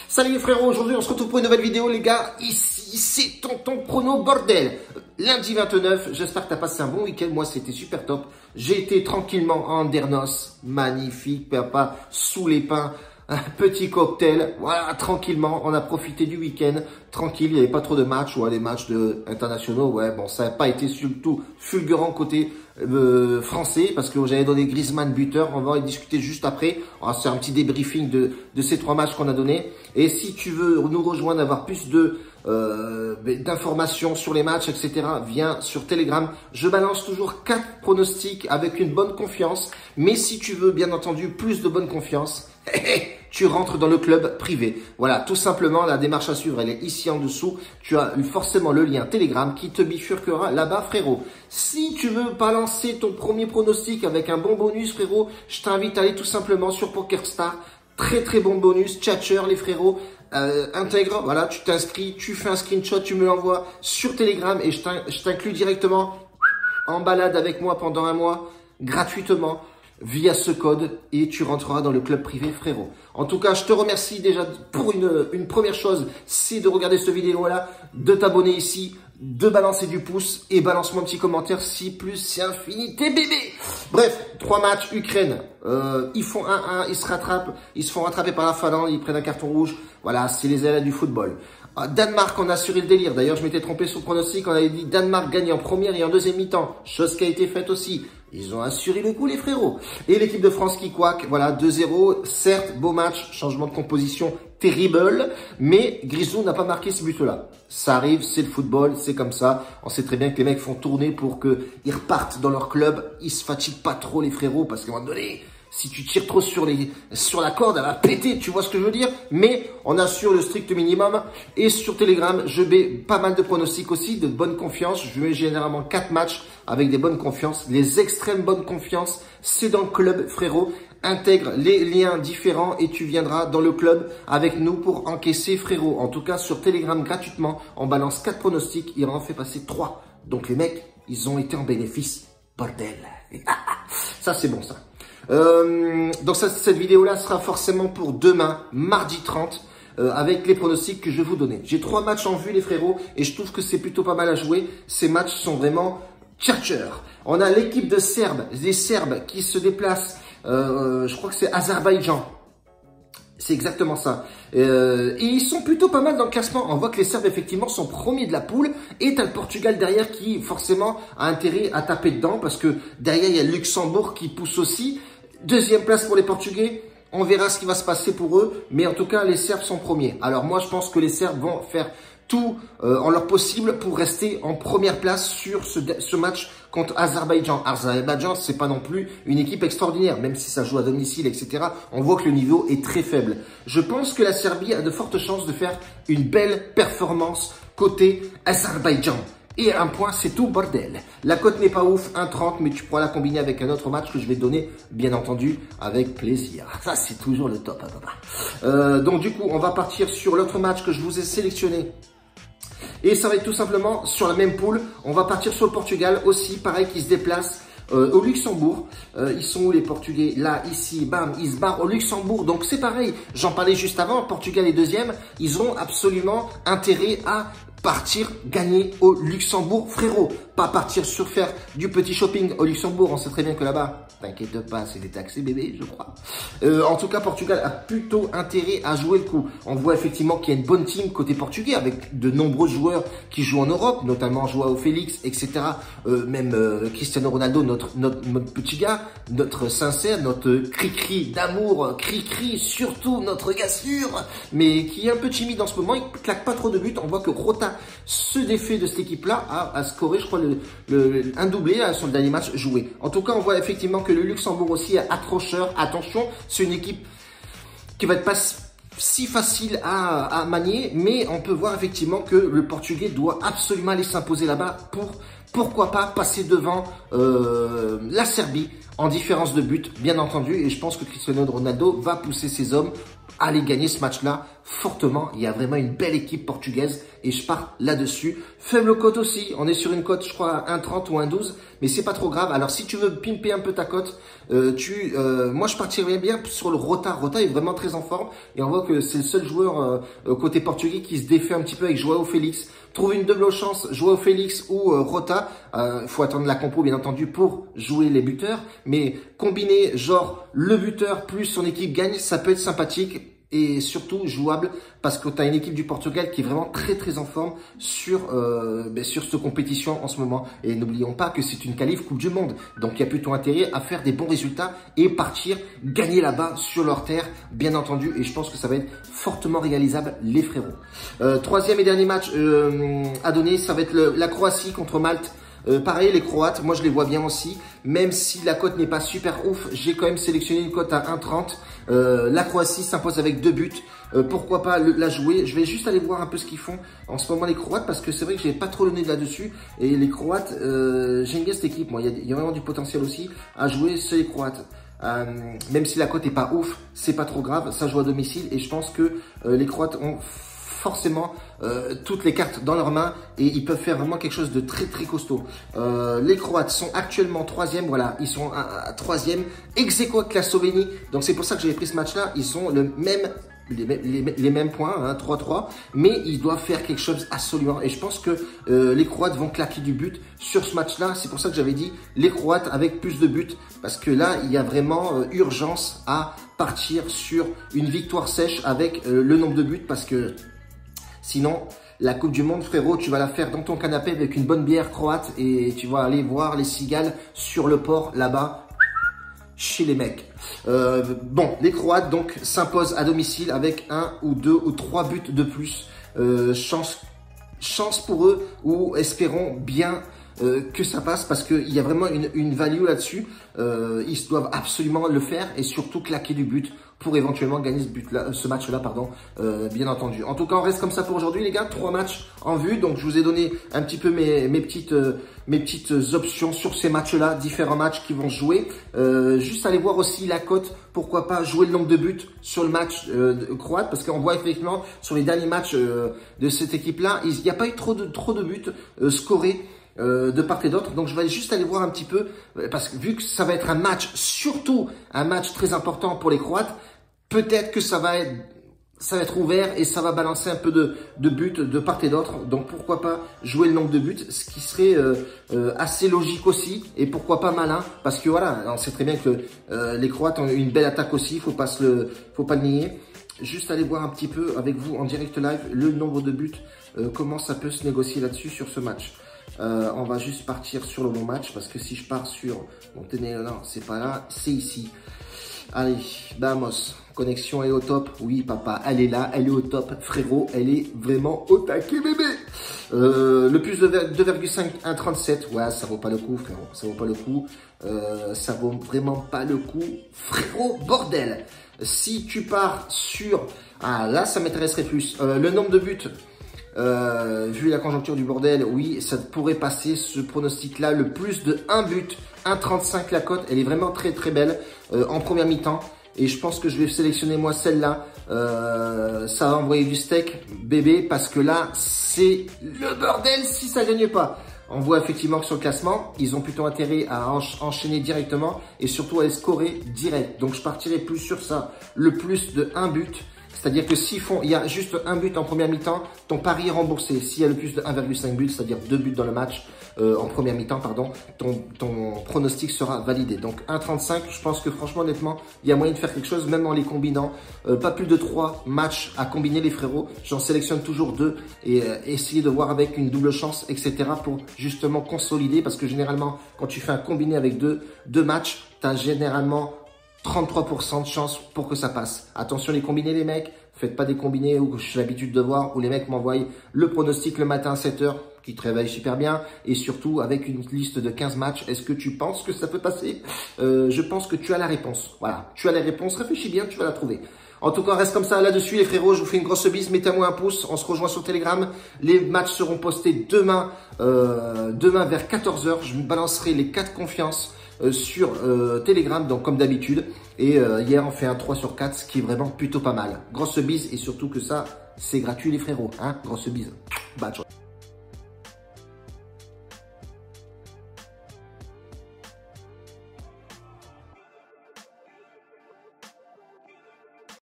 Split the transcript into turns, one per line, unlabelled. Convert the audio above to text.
Salut les frérots, aujourd'hui on se retrouve pour une nouvelle vidéo les gars, ici c'est Tonton Prono bordel. Lundi 29, j'espère que t'as passé un bon week-end, moi c'était super top. J'ai été tranquillement en Andernos, magnifique papa, sous les pins, un petit cocktail, voilà tranquillement, on a profité du week-end, tranquille, il n'y avait pas trop de matchs, ouais, les matchs internationaux, ouais bon ça n'a pas été surtout fulgurant côté français parce que j'avais donné Griezmann buteur, on va en discuter juste après. C'est un petit débriefing de ces trois matchs qu'on a donné. Et si tu veux nous rejoindre, avoir plus d'informations sur les matchs, etc., viens sur Telegram. Je balance toujours 4 pronostics avec une bonne confiance. Mais si tu veux, bien entendu, plus de bonne confiance, tu rentres dans le club privé. Voilà, tout simplement, la démarche à suivre, elle est ici en dessous. Tu as forcément le lien Telegram qui te bifurquera là-bas, frérot. Si tu veux balancer ton premier pronostic avec un bon bonus, frérot, je t'invite à aller tout simplement sur PokerStar. Très très bon bonus, tchatcher les frérots. Intègre, voilà, tu t'inscris, tu fais un screenshot, tu me l'envoies sur Telegram et je t'inclus directement en balade avec moi pendant un mois, gratuitement, via ce code et tu rentreras dans le club privé, frérot. En tout cas, je te remercie déjà pour une première chose, c'est de regarder cette vidéo-là, de t'abonner ici, de balancer du pouce et balance-moi un petit commentaire si plus c'est infinité, bébé. Bref, 3 matchs, Ukraine, ils font 1-1, ils se font rattraper par la Finlande, ils prennent un carton rouge. Voilà, c'est les aléas du football. Danemark, on a assuré le délire. D'ailleurs, je m'étais trompé sur le pronostic. On avait dit Danemark gagne en première et en deuxième mi-temps. Chose qui a été faite aussi. Ils ont assuré le coup, les frérots. Et l'équipe de France qui couac. Voilà, 2-0. Certes, beau match. Changement de composition terrible. Mais Grisou n'a pas marqué ce but-là. Ça arrive, c'est le football, c'est comme ça. On sait très bien que les mecs font tourner pour qu'ils repartent dans leur club. Ils se fatiguent pas trop, les frérots, parce qu'à un moment donné, si tu tires trop sur la corde, elle va péter, tu vois ce que je veux dire. Mais on assure le strict minimum. Et sur Telegram, je mets pas mal de pronostics aussi, de bonne confiance. Je mets généralement 4 matchs avec des bonnes confiances. Les extrêmes bonnes confiances, c'est dans le club, frérot. Intègre les liens différents et tu viendras dans le club avec nous pour encaisser, frérot. En tout cas, sur Telegram, gratuitement, on balance 4 pronostics. Il en fait passer 3. Donc les mecs, ils ont été en bénéfice. Bordel. Ça, c'est bon, ça. Donc cette vidéo-là sera forcément pour demain, mardi 30, avec les pronostics que je vais vous donner. J'ai 3 matchs en vue, les frérots, et je trouve que c'est plutôt pas mal à jouer. Ces matchs sont vraiment tchatcher. On a l'équipe de Serbes, des Serbes qui se déplacent, je crois que c'est Azerbaïdjan. C'est exactement ça. Et ils sont plutôt pas mal dans le classement. On voit que les Serbes, effectivement, sont premiers de la poule. Et t'as le Portugal derrière qui, forcément, a intérêt à taper dedans. Parce que derrière, il y a le Luxembourg qui pousse aussi. Deuxième place pour les Portugais. On verra ce qui va se passer pour eux. Mais en tout cas, les Serbes sont premiers. Alors moi, je pense que les Serbes vont faire tout en leur possible pour rester en première place sur ce match contre Azerbaïdjan. Azerbaïdjan, c'est pas non plus une équipe extraordinaire, même si ça joue à domicile, etc. On voit que le niveau est très faible. Je pense que la Serbie a de fortes chances de faire une belle performance côté Azerbaïdjan. Et un point, c'est tout, bordel. La cote n'est pas ouf, 1,30, mais tu pourras la combiner avec un autre match que je vais te donner, bien entendu, avec plaisir. Ça, c'est toujours le top, hein, papa. Donc, du coup, on va partir sur l'autre match que je vous ai sélectionné. Et ça va être tout simplement sur la même poule. On va partir sur le Portugal aussi, pareil, qui se déplace au Luxembourg. Ils sont où les Portugais? Là, ici, bam, ils se barrent au Luxembourg. Donc c'est pareil, j'en parlais juste avant, Portugal est deuxième. Ils ont absolument intérêt à partir gagner au Luxembourg, frérot. Pas partir sur faire du petit shopping au Luxembourg. On sait très bien que là-bas, t'inquiète pas, c'est des taxis bébé, je crois. En tout cas, Portugal a plutôt intérêt à jouer le coup. On voit effectivement qu'il y a une bonne team côté portugais avec de nombreux joueurs qui jouent en Europe, notamment Joao Félix, etc. Même Cristiano Ronaldo, notre petit gars, notre sincère, notre cri-cri d'amour, cri-cri, surtout notre gars sûr, mais qui est un peu timide en ce moment. Il claque pas trop de buts. On voit que Rota se défait de cette équipe-là à scorer, je crois, un doublé sur le dernier match joué. En tout cas, on voit effectivement que le Luxembourg aussi est accrocheur. Attention, c'est une équipe qui va être pas si facile à manier, mais on peut voir effectivement que le Portugais doit absolument aller s'imposer là-bas pour, pourquoi pas, passer devant la Serbie en différence de but, bien entendu. Et je pense que Cristiano Ronaldo va pousser ses hommes aller gagner ce match-là fortement. Il y a vraiment une belle équipe portugaise et je pars là-dessus. Faible cote aussi. On est sur une cote, je crois, à 1,30 ou 1,12, mais c'est pas trop grave. Alors, si tu veux pimper un peu ta cote, moi, je partirais bien sur le Rota. Rota est vraiment très en forme et on voit que c'est le seul joueur côté portugais qui se défait un petit peu avec Joao Félix. Trouve une double chance, Joao Félix ou Rota. Faut attendre la compo, bien entendu, pour jouer les buteurs. Mais combiner, genre, le buteur plus son équipe gagne, ça peut être sympathique. Et surtout jouable parce que tu as une équipe du Portugal qui est vraiment très en forme sur cette compétition en ce moment. Et n'oublions pas que c'est une qualif Coupe du Monde. Donc il y a plutôt intérêt à faire des bons résultats et partir gagner là-bas sur leur terre, bien entendu. Et je pense que ça va être fortement réalisable, les frérots. Troisième et dernier match à donner, ça va être la Croatie contre Malte. Pareil, les Croates, moi je les vois bien aussi, même si la cote n'est pas super ouf, j'ai quand même sélectionné une cote à 1,30. La Croatie s'impose avec 2 buts, pourquoi pas la jouer. Je vais juste aller voir un peu ce qu'ils font en ce moment les Croates, parce que c'est vrai que j'ai pas trop le nez là-dessus. Et les Croates, j'aime bien cette équipe, moi il y a vraiment du potentiel aussi à jouer sur les Croates. Même si la cote est pas ouf, c'est pas trop grave, ça joue à domicile et je pense que les Croates ont forcément toutes les cartes dans leurs mains et ils peuvent faire vraiment quelque chose de très costaud. Les Croates sont actuellement 3e, voilà, ils sont à 3e, ex aequo avec la Slovénie, donc c'est pour ça que j'avais pris ce match-là, ils sont les mêmes points, hein, 3-3, mais ils doivent faire quelque chose absolument. Et je pense que les Croates vont claquer du but sur ce match-là. C'est pour ça que j'avais dit les Croates avec plus de buts, parce que là, il y a vraiment urgence à partir sur une victoire sèche avec le nombre de buts, parce que sinon, la Coupe du Monde, frérot, tu vas la faire dans ton canapé avec une bonne bière croate et tu vas aller voir les cigales sur le port là-bas, chez les mecs. Bon, les Croates donc s'imposent à domicile avec 1 ou 2 ou 3 buts de plus. Chance pour eux, ou espérons bien que ça passe, parce qu'il y a vraiment une value là-dessus. Ils doivent absolument le faire et surtout claquer du but pour éventuellement gagner ce match-là, pardon, bien entendu. En tout cas, on reste comme ça pour aujourd'hui, les gars. 3 matchs en vue, donc je vous ai donné un petit peu mes petites options sur ces matchs-là, différents matchs qui vont se jouer. Juste aller voir aussi la cote, pourquoi pas jouer le nombre de buts sur le match croate, parce qu'on voit effectivement sur les derniers matchs de cette équipe-là, il n'y a pas eu trop de buts scorés de part et d'autre. Donc je vais juste aller voir un petit peu, parce que vu que ça va être un match, surtout un match très important pour les Croates, peut-être que ça va être ouvert et ça va balancer un peu de buts de part et d'autre. Donc pourquoi pas jouer le nombre de buts, ce qui serait assez logique aussi, et pourquoi pas malin, parce que voilà, on sait très bien que les Croates ont une belle attaque aussi, faut pas le nier. Juste aller voir un petit peu avec vous en direct live le nombre de buts, comment ça peut se négocier là-dessus sur ce match. On va juste partir sur le bon match, parce que si je pars sur non, c'est pas là, c'est ici. Allez, vamos, connexion est au top. Oui, papa, elle est là, elle est au top. Frérot, elle est vraiment au taquet, bébé. Le plus de 2,5, 1,37. Ouais, ça vaut pas le coup, frérot. Ça vaut pas le coup. Ça vaut vraiment pas le coup. Frérot, bordel. Si tu pars sur... Ah, là, ça m'intéresserait plus. Le nombre de buts... vu la conjoncture du bordel, oui, ça pourrait passer ce pronostic-là. Le plus de 1 but, 1,35 la cote, elle est vraiment très belle en première mi-temps. Et je pense que je vais sélectionner moi celle-là. Ça va envoyer du steak, bébé, parce que là, c'est le bordel si ça gagne pas. On voit effectivement que sur le classement, ils ont plutôt intérêt à enchaîner directement et surtout à les scorer direct. Donc je partirai plus sur ça, le plus de 1 but. C'est-à-dire que il y a juste 1 but en première mi-temps, ton pari est remboursé. S'il y a le plus de 1,5 but, c'est-à-dire 2 buts dans le match, en première mi-temps, pardon, ton pronostic sera validé. Donc 1,35, je pense que franchement, honnêtement, il y a moyen de faire quelque chose, même en les combinant. Pas plus de 3 matchs à combiner, les frérots. J'en sélectionne toujours 2 et essayer de voir avec une double chance, etc. pour justement consolider. Parce que généralement, quand tu fais un combiné avec deux matchs, tu as généralement 33% de chance pour que ça passe. Attention les combinés, les mecs. Faites pas des combinés où j'ai l'habitude de voir, où les mecs m'envoient le pronostic le matin à 7 h, qui te réveille super bien. Et surtout avec une liste de 15 matchs. Est-ce que tu penses que ça peut passer? Je pense que tu as la réponse. Voilà, tu as la réponse. Réfléchis bien, tu vas la trouver. En tout cas, reste comme ça là-dessus, les frérots. Je vous fais une grosse bise. Mettez-moi un pouce. On se rejoint sur Telegram. Les matchs seront postés demain vers 14 h. Je vous balancerai les 4 confiances sur Telegram, donc comme d'habitude. Et hier, on fait un 3 sur 4, ce qui est vraiment plutôt pas mal. Grosse bise et surtout que ça, c'est gratuit les frérots. Hein, grosse bise. Bye, ciao.